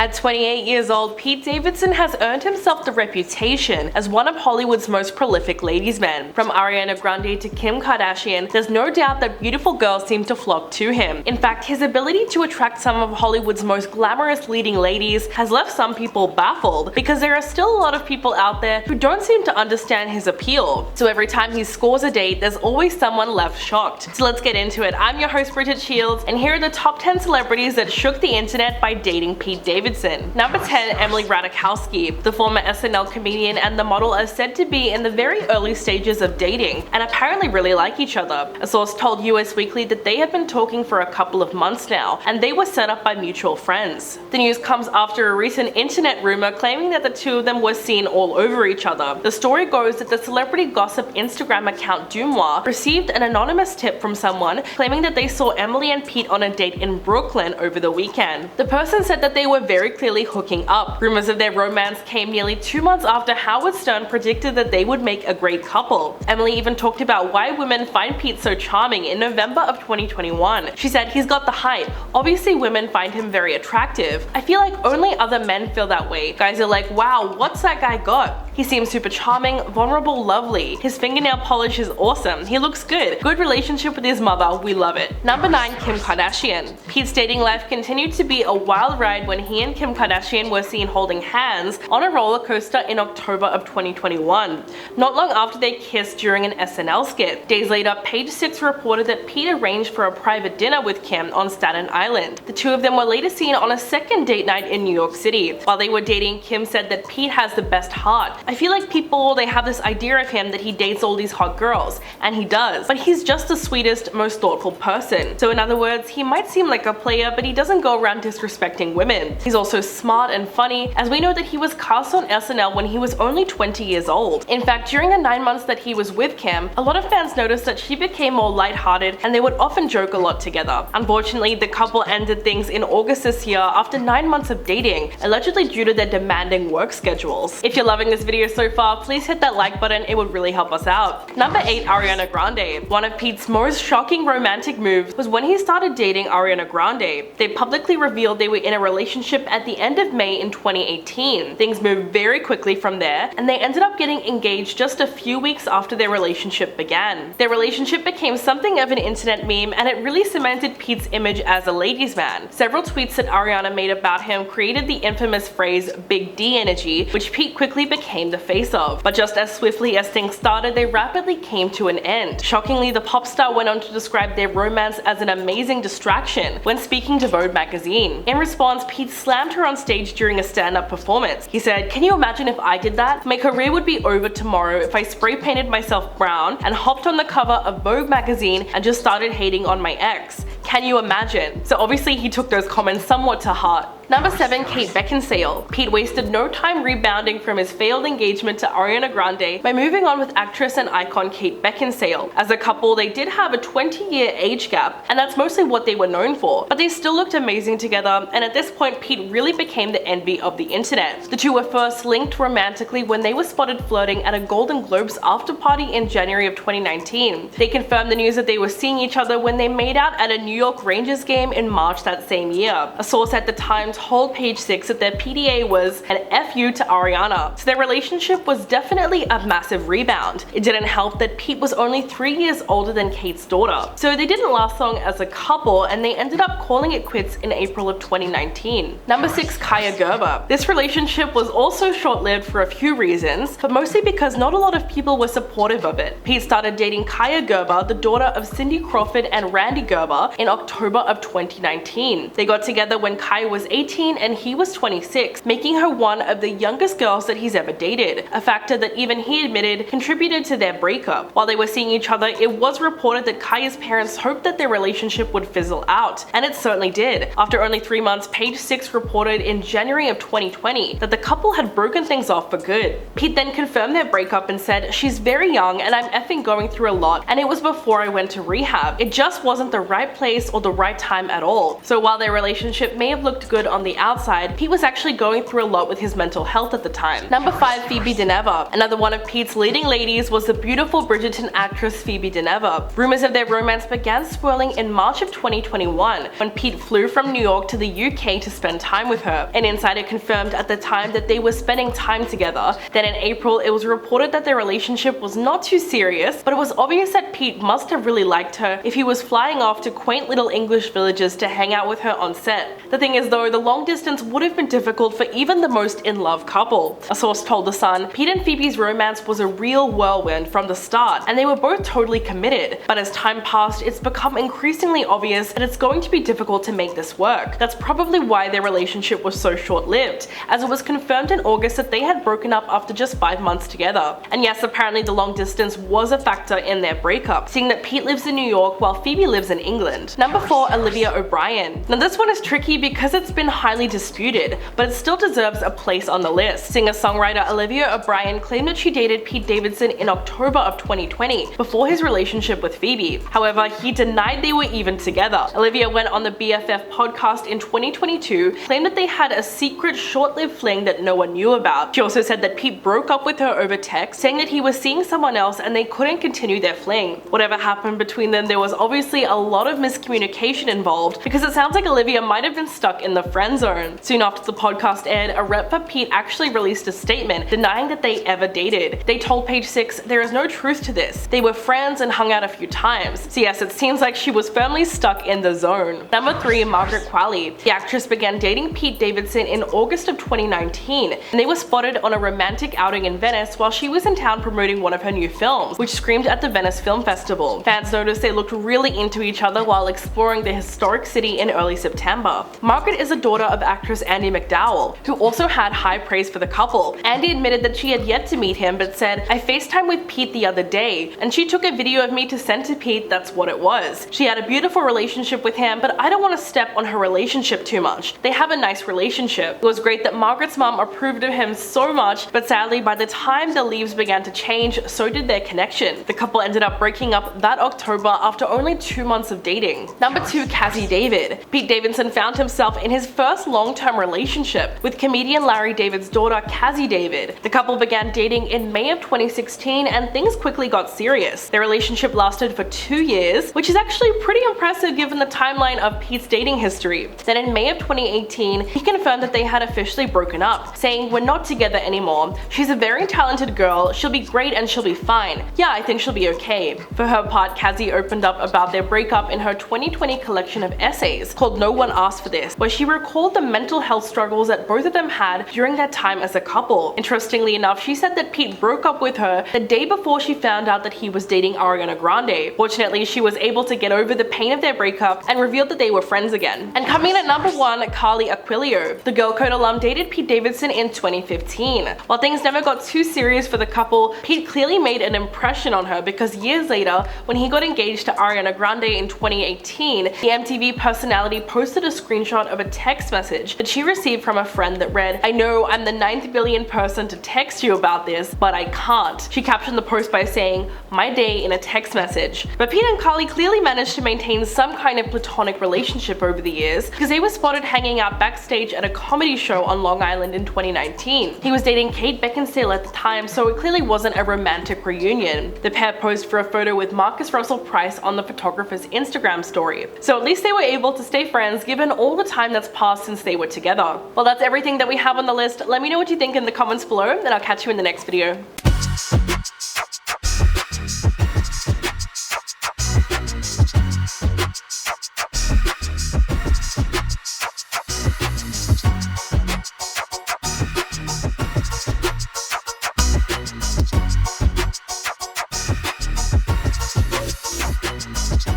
At 28 years old, Pete Davidson has earned himself the reputation as one of Hollywood's most prolific ladies' men. From Ariana Grande to Kim Kardashian, there's no doubt that beautiful girls seem to flock to him. In fact, his ability to attract some of Hollywood's most glamorous leading ladies has left some people baffled, because there are still a lot of people out there who don't seem to understand his appeal. So every time he scores a date, there's always someone left shocked. So let's get into it. I'm your host Bridget Shields, and here are the top 10 celebrities that shook the internet by dating Pete Davidson. Number 10, Emily Ratajkowski. The former SNL comedian and the model are said to be in the very early stages of dating, and apparently really like each other. A source told US Weekly that they have been talking for a couple of months now, and they were set up by mutual friends. The news comes after a recent internet rumor claiming that the two of them were seen all over each other. The story goes that the celebrity gossip Instagram account Dumois received an anonymous tip from someone claiming that they saw Emily and Pete on a date in Brooklyn over the weekend. The person said that they were very clearly hooking up. Rumors of their romance came nearly 2 months after Howard Stern predicted that they would make a great couple. Emily even talked about why women find Pete so charming in November of 2021. She said, "He's got the height. Obviously women find him very attractive. I feel like only other men feel that way. Guys are like, wow, what's that guy got? He seems super charming, vulnerable, lovely. His fingernail polish is awesome. He looks good. Good relationship with his mother. We love it." Number 9, Kim Kardashian. Pete's dating life continued to be a wild ride when he and Kim Kardashian were seen holding hands on a roller coaster in October of 2021, not long after they kissed during an SNL skit. Days later, Page Six reported that Pete arranged for a private dinner with Kim on Staten Island. The two of them were later seen on a second date night in New York City. While they were dating, Kim said that Pete has the best heart. "I feel like people, they have this idea of him that he dates all these hot girls, and he does, but he's just the sweetest, most thoughtful person. So in other words, he might seem like a player, but he doesn't go around disrespecting women. He's also smart and funny, as we know that he was cast on SNL when he was only 20 years old. In fact, during the 9 months that he was with Kim, a lot of fans noticed that she became more lighthearted and they would often joke a lot together. Unfortunately, the couple ended things in August this year after 9 months of dating, allegedly due to their demanding work schedules. If you're loving this video so far, please hit that like button, it would really help us out. Number 8, Ariana Grande. One of Pete's most shocking romantic moves was when he started dating Ariana Grande. They publicly revealed they were in a relationship at the end of May in 2018. Things moved very quickly from there, and they ended up getting engaged just a few weeks after their relationship began. Their relationship became something of an internet meme, and it really cemented Pete's image as a ladies' man. Several tweets that Ariana made about him created the infamous phrase "Big D energy," which Pete quickly became the face of. But just as swiftly as things started, they rapidly came to an end. Shockingly, the pop star went on to describe their romance as an amazing distraction when speaking to Vogue magazine. In response, Pete slammed her on stage during a stand-up performance. He said, "Can you imagine if I did that? My career would be over tomorrow if I spray painted myself brown and hopped on the cover of Vogue magazine and just started hating on my ex. Can you imagine?" So obviously he took those comments somewhat to heart. Number 7, Kate Beckinsale. Pete wasted no time rebounding from his failed engagement to Ariana Grande by moving on with actress and icon Kate Beckinsale. As a couple, they did have a 20-year age gap, and that's mostly what they were known for, but they still looked amazing together, and at this point Pete really became the envy of the internet. The two were first linked romantically when they were spotted flirting at a Golden Globes after party in January of 2019. They confirmed the news that they were seeing each other when they made out at a New York Rangers game in March that same year. A source at the time told Page Six that their PDA was an FU to Ariana, so their relationship was definitely a massive rebound. It didn't help that Pete was only 3 years older than Kate's daughter, so they didn't last long as a couple, and they ended up calling it quits in April of 2019. Number 6, Kaia Gerber. This relationship was also short-lived for a few reasons, but mostly because not a lot of people were supportive of it. Pete started dating Kaia Gerber, the daughter of Cindy Crawford and Randy Gerber, in October of 2019. They got together when Kaia was 18 and he was 26, making her one of the youngest girls that he's ever dated, a factor that even he admitted contributed to their breakup. While they were seeing each other, it was reported that Kaia's parents hoped that their relationship would fizzle out, and it certainly did. After only 3 months, Page Six reported in January of 2020 that the couple had broken things off for good. Pete then confirmed their breakup and said, "She's very young and I'm effing going through a lot, and it was before I went to rehab. It just wasn't the right place or the right time at all." So while their relationship may have looked good on the outside, Pete was actually going through a lot with his mental health at the time. Number 5. Phoebe Dynevor. Another one of Pete's leading ladies was the beautiful Bridgerton actress Phoebe Dynevor. Rumors of their romance began swirling in March of 2021 when Pete flew from New York to the UK to spend time with her. An insider confirmed at the time that they were spending time together. Then in April, it was reported that their relationship was not too serious, but it was obvious that Pete must have really liked her if he was flying off to quaint little English villages to hang out with her on set. The thing is though, the long distance would have been difficult for even the most in-love couple. A source told The Sun, Pete and Phoebe's romance was a real whirlwind from the start, and they were both totally committed. But as time passed, it's become increasingly obvious that it's going to be difficult to make this work. That's probably why their relationship was so short-lived, as it was confirmed in August that they had broken up after just 5 months together. And yes, apparently the long distance was a factor in their breakup, seeing that Pete lives in New York while Phoebe lives in England. Number 4. Olivia O'Brien. Now this one is tricky because it's been highly disputed, but it still deserves a place on the list. Singer-songwriter Olivia O'Brien claimed that she dated Pete Davidson in October of 2020, before his relationship with Phoebe. However, he denied they were even together. Olivia went on the BFF podcast in 2022, claimed that they had a secret short-lived fling that no one knew about. She also said that Pete broke up with her over text, saying that he was seeing someone else and they couldn't continue their fling. Whatever happened between them, there was obviously a lot of miscommunication involved, because it sounds like Olivia might have been stuck in the friend zone. Soon after the podcast aired, a rep for Pete actually released a statement denying that they ever dated. They told Page Six, "There is no truth to this. They were friends and hung out a few times." So yes, it seems like she was firmly stuck in the zone. Number 3. Margaret Qualley. The actress began dating Pete Davidson in August of 2019, and they were spotted on a romantic outing in Venice while she was in town promoting one of her new films, which screamed at the Venice Film Festival. Fans noticed they looked really into each other while exploring the historic city in early September. Margaret is a daughter of actress Andie MacDowell, who also had high praise for the couple. Andie admitted that she had yet to meet him, but said, "I FaceTimed with Pete the other day, and she took a video of me to send to Pete. That's what it was. She had a beautiful relationship with him, but I don't want to step on her relationship too much. They have a nice relationship." It was great that Margaret's mom approved of him so much, but sadly by the time the leaves began to change, so did their connection. The couple ended up breaking up that October after only 2 months of dating. Number 2. Cazzie David. Pete Davidson found himself in his first long-term relationship with comedian Larry David's daughter, Cazzie David. The couple began dating in May of 2016, and things quickly got serious. Their relationship lasted for 2 years, which is actually pretty impressive given the timeline of Pete's dating history. Then in May of 2018, he confirmed that they had officially broken up, saying, "We're not together anymore. She's a very talented girl, she'll be great and she'll be fine. Yeah, I think she'll be okay." For her part, Cazzie opened up about their breakup in her 2020 collection of essays called No One Asked for This, where she recalled the mental health struggles that both of them had during their time as a couple. Interestingly enough, she said that Pete broke up with her the day before she found out that he was dating Ariana Grande. Fortunately, she was able to get over the pain of their breakup and revealed that they were friends again. And coming in at number 1, Carly Aquilio. The Girl Code alum dated Pete Davidson in 2015. While things never got too serious for the couple, Pete clearly made an impression on her, because years later, when he got engaged to Ariana Grande in 2018, the MTV personality posted a screenshot of a text message that she received from a friend that read, "I know I'm the 9th billion person to text you about this, but I can't." She captioned the post by saying, "My day," in a text message. But Pete and Carly clearly managed to maintain some kind of platonic relationship over the years, because they were spotted hanging out backstage at a comedy show on Long Island in 2019. He was dating Kate Beckinsale at the time, so it clearly wasn't a romantic reunion. The pair posed for a photo with Marcus Russell Price on the photographer's Instagram story. So at least they were able to stay friends given all the time that's passed since they were together. Well, that's everything that we have on the list. Let me know what you think in the comments below, and I'll catch you in the next video.